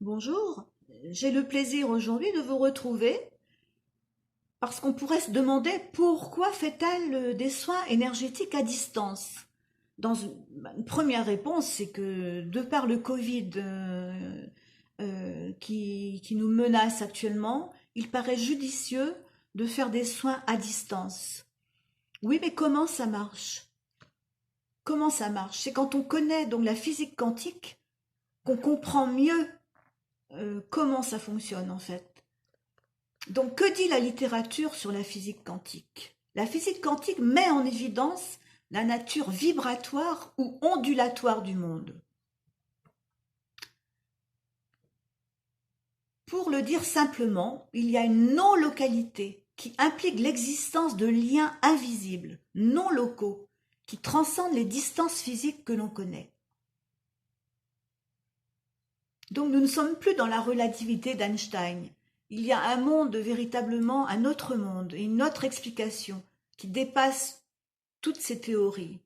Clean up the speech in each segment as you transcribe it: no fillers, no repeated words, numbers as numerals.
Bonjour, j'ai le plaisir aujourd'hui de vous retrouver parce qu'on pourrait se demander pourquoi fait-elle des soins énergétiques à distance. Une première réponse, c'est que de par le Covid qui nous menace actuellement, il paraît judicieux de faire des soins à distance. Oui, mais comment ça marche? Comment ça marche? C'est quand on connaît donc la physique quantique qu'on comprend mieux comment ça fonctionne en fait. Donc, que dit la littérature sur la physique quantique? La physique quantique met en évidence la nature vibratoire ou ondulatoire du monde. Pour le dire simplement, il y a une non-localité qui implique l'existence de liens invisibles, non locaux, qui transcendent les distances physiques que l'on connaît. Donc nous ne sommes plus dans la relativité d'Einstein. Il y a un monde véritablement, un autre monde, et une autre explication qui dépasse toutes ces théories.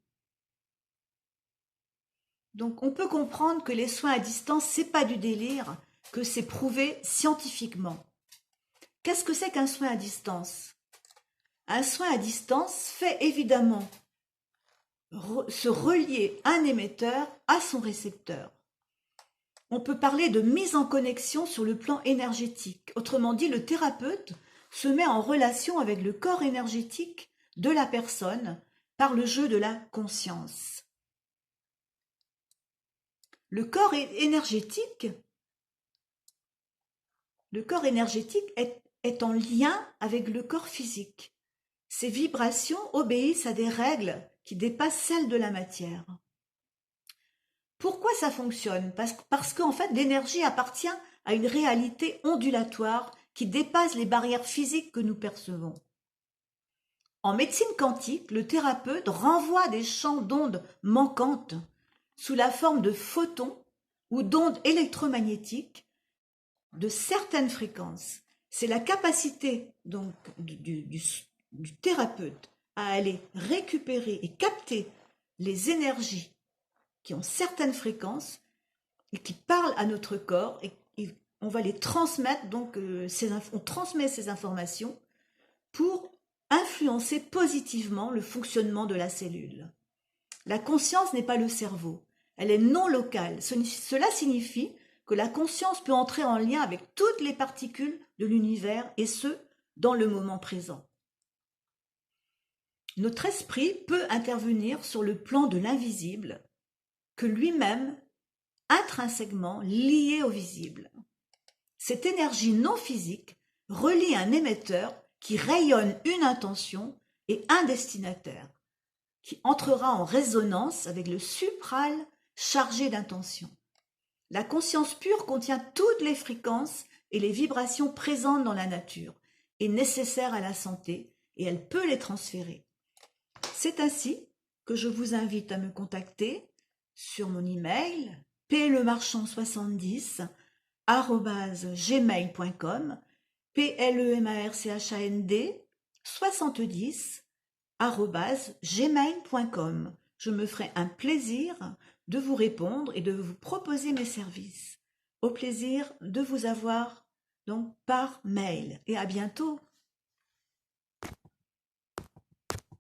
Donc on peut comprendre que les soins à distance, c'est pas du délire, que c'est prouvé scientifiquement. Qu'est-ce que c'est qu'un soin à distance? Un soin à distance fait évidemment se relier un émetteur à son récepteur. On peut parler de mise en connexion sur le plan énergétique. Autrement dit, le thérapeute se met en relation avec le corps énergétique de la personne par le jeu de la conscience. Le corps énergétique, est en lien avec le corps physique. Ces vibrations obéissent à des règles qui dépassent celles de la matière. Pourquoi ça fonctionne? Parce qu'en fait, l'énergie appartient à une réalité ondulatoire qui dépasse les barrières physiques que nous percevons. En médecine quantique, le thérapeute renvoie des champs d'ondes manquantes sous la forme de photons ou d'ondes électromagnétiques de certaines fréquences. C'est la capacité donc du thérapeute à aller récupérer et capter les énergies qui ont certaines fréquences et qui parlent à notre corps et on va les transmettre, donc on transmet ces informations pour influencer positivement le fonctionnement de la cellule. La conscience n'est pas le cerveau, elle est non locale. Cela signifie que la conscience peut entrer en lien avec toutes les particules de l'univers et ce, dans le moment présent. Notre esprit peut intervenir sur le plan de l'invisible, que lui-même intrinsèquement lié au visible. Cette énergie non physique relie un émetteur qui rayonne une intention et un destinataire, qui entrera en résonance avec le supral chargé d'intention. La conscience pure contient toutes les fréquences et les vibrations présentes dans la nature et nécessaires à la santé, et elle peut les transférer. C'est ainsi que je vous invite à me contacter sur mon email plemarchand70@gmail.com, plemarchand 70@gmail.com. Je me ferai un plaisir de vous répondre et de vous proposer mes services. Au plaisir de vous avoir donc par mail et à bientôt.